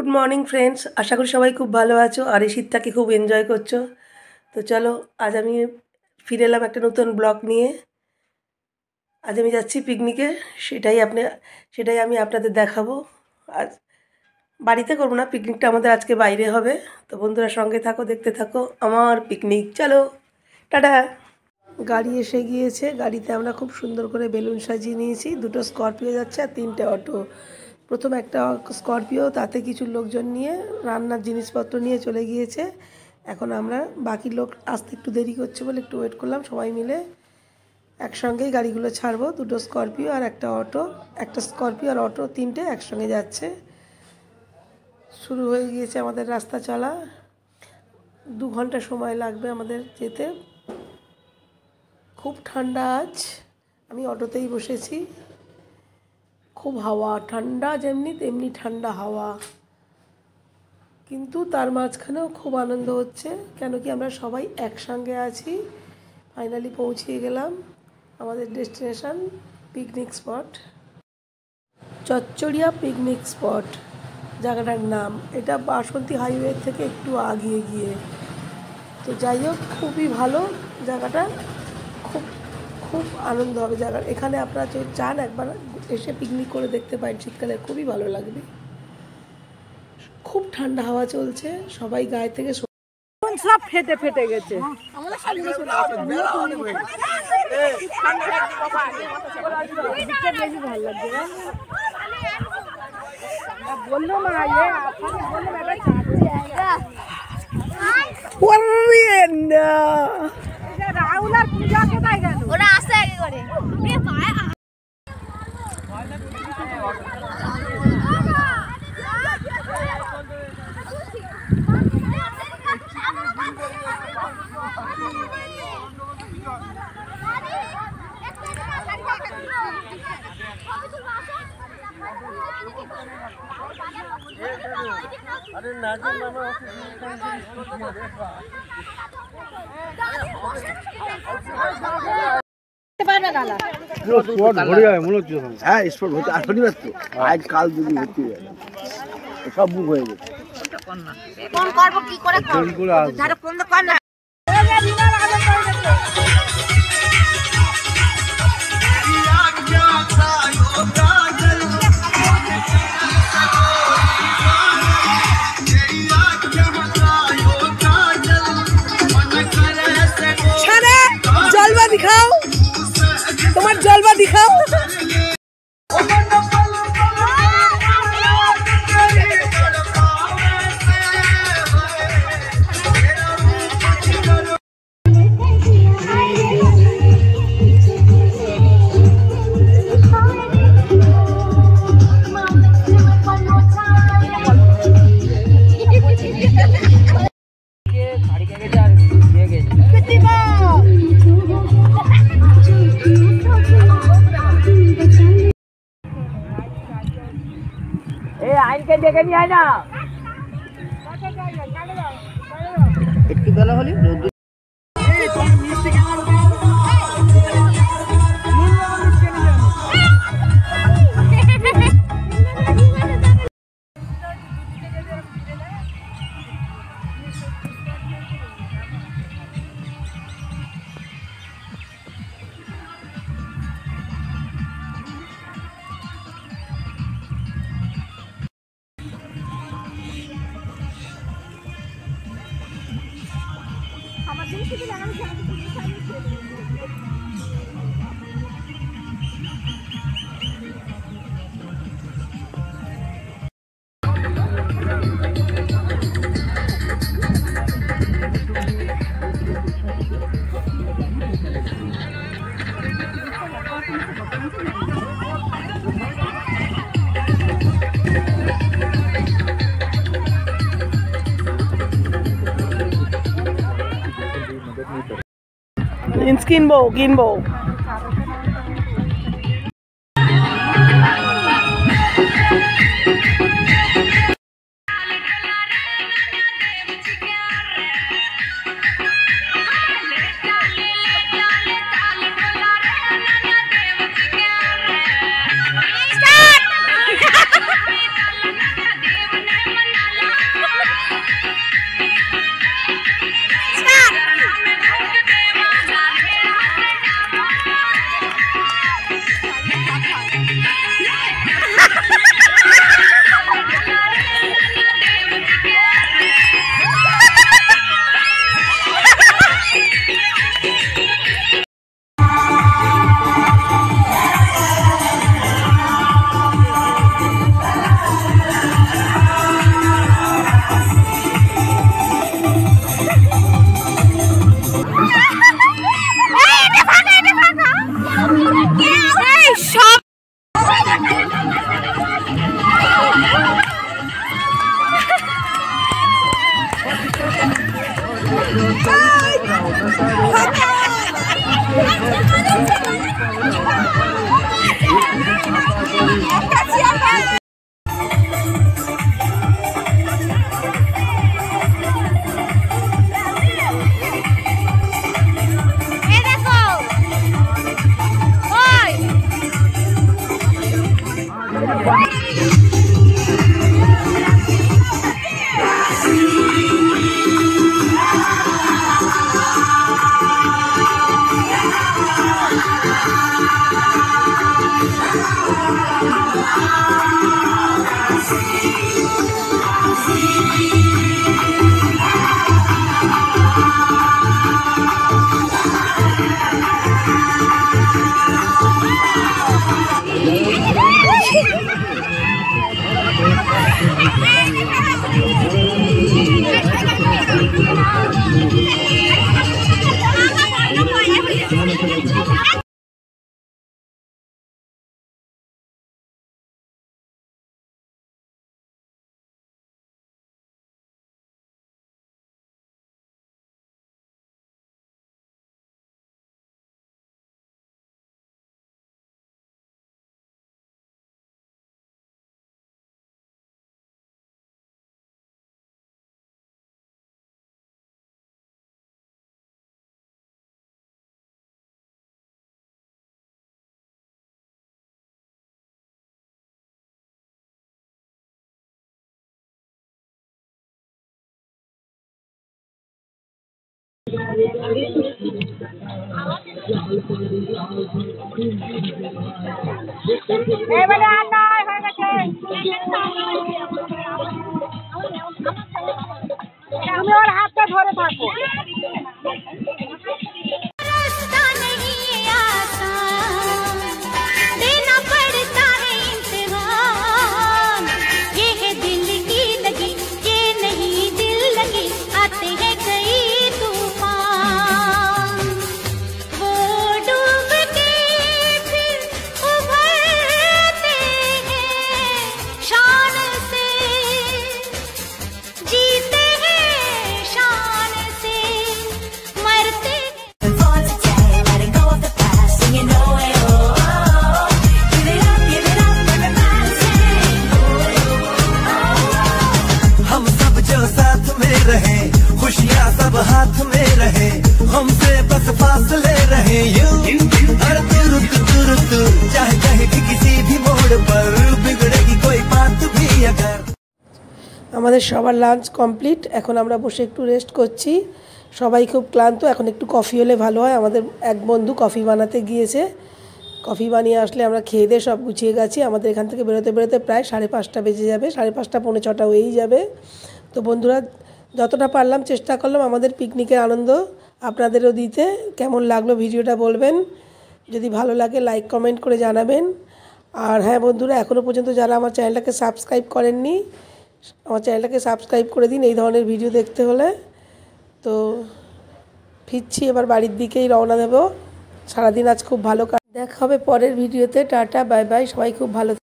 Good morning friends, আশা করি সবাই খুব ভালো আছো আর এই শীতটাকে খুব এনজয় করছো। তো চলো, আজ আমি ফিরে এলাম একটা নতুন ব্লগ নিয়ে। আজ আমি যাচ্ছি পিকনিকে, সেটাই আমি আপনাদের দেখাবো। আজ বাড়িতে করবো না, পিকনিকটা আমাদের আজকে বাইরে হবে। তো বন্ধুরা সঙ্গে থাকো, দেখতে থাকো আমার পিকনিক। চলো, টাটা। গাড়ি এসে গিয়েছে, গাড়িতে আমরা খুব সুন্দর করে বেলুন সাজিয়ে নিয়েছি। দুটো স্করপিও যাচ্ছে আর 3টে অটো। প্রথম একটা স্করপিও, তাতে কিছু লোকজন নিয়ে রান্নার জিনিসপত্র নিয়ে চলে গিয়েছে। এখন আমরা বাকি লোক আসতে একটু দেরি করছে বলে একটু ওয়েট করলাম, সবাই মিলে একসঙ্গেই গাড়িগুলো ছাড়বো। দুটো স্করপিও আর একটা অটো, একটা স্করপিও আর অটো 3টে একসঙ্গে যাচ্ছে। শুরু হয়ে গিয়েছে আমাদের রাস্তা চলা। 2 ঘন্টা সময় লাগবে আমাদের যেতে। খুব ঠান্ডা আজ, আমি অটোতেই বসেছি। খুব হাওয়া, ঠান্ডা যেমনি তেমনি ঠান্ডা হাওয়া, কিন্তু তার মাঝখানেও খুব আনন্দ হচ্ছে, কেন কি আমরা সবাই একসঙ্গে আছি। ফাইনালি পৌঁছিয়ে গেলাম আমাদের destination picnic spot, Chachchariya picnic spot জায়গাটার নাম। এটা বাসন্তী হাইওয়ে থেকে একটু আগিয়ে গিয়ে। তো যাই হোক, খুবই ভালো জায়গাটা, খুব খুব আনন্দ হবে জায়গা। এখানে আপনারা যদি চান একবার এসে পিকনিক করে দেখতে পারেন, শীতকালে খুবই ভালো লাগবে। খুব ঠান্ডা হাওয়া চলছে, সবাই গায়ে থেকে সব ফেটে ফেটে গেছে। বললো রাহুল আর পূজা কোথায় গেল? ওরা আসে আগে করে। अरे नाजिम मामा হ্যাঁ স্পট হচ্ছে। আর শনিবার তো আজ কাল যদি হচ্ছে সব বুক হয়ে গেছে। ফোন করবো কি করে? ফোন তো কর না। জলবা দিখাও, তোমার জলবা দিখাও। আইনকে ডেকে নিয়ে আয় না, একটু বেলা হলে কিনবো। এবারে আর নয়, হয়ে গেছে। তুমি ওর হাতটা ধরে থাকো। खुशियाँ सब हाथ में रहे, हमसे बस फासले रहे यूं हर तुरुत चाहे कहीं भी किसी भी मोड़ पर बिगड़ेगी कोई बात भी अगर। আমাদের সবার লাঞ্চ কমপ্লিট। এখন আমরা বসে একটু রেস্ট করছি। সবাই খুব ক্লান্ত, এখন একটু কফি হলে ভালো হয়। আমাদের এক বন্ধু কফি বানাতে গিয়েছে, কফি বানিয়ে আসলে আমরা খেয়ে দিয়ে সব গুছিয়ে গেছি। আমাদের এখান থেকে বেরোতে বেরোতে প্রায় 5:30 বেজে যাবে, 5:30 পৌনে 6টা হয়েই যাবে। তো বন্ধুরা, যতটা পারলাম চেষ্টা করলাম আমাদের পিকনিকের আনন্দ আপনাদেরও দিতে। কেমন লাগলো ভিডিওটা বলবেন, যদি ভালো লাগে লাইক কমেন্ট করে জানাবেন। আর হ্যাঁ বন্ধুরা, এখনও পর্যন্ত যারা আমার চ্যানেলটাকে সাবস্ক্রাইব করেননি, আমার চ্যানেলটাকে সাবস্ক্রাইব করে দিন এই ধরনের ভিডিও দেখতে হলে। তো ফিরছি, এবার বাড়ির দিকেই রওনা দেব। সারাদিন আজ খুব ভালো দেখা হবে পরের ভিডিওতে। টাটা, বাই বাই, সবাই খুব ভালো।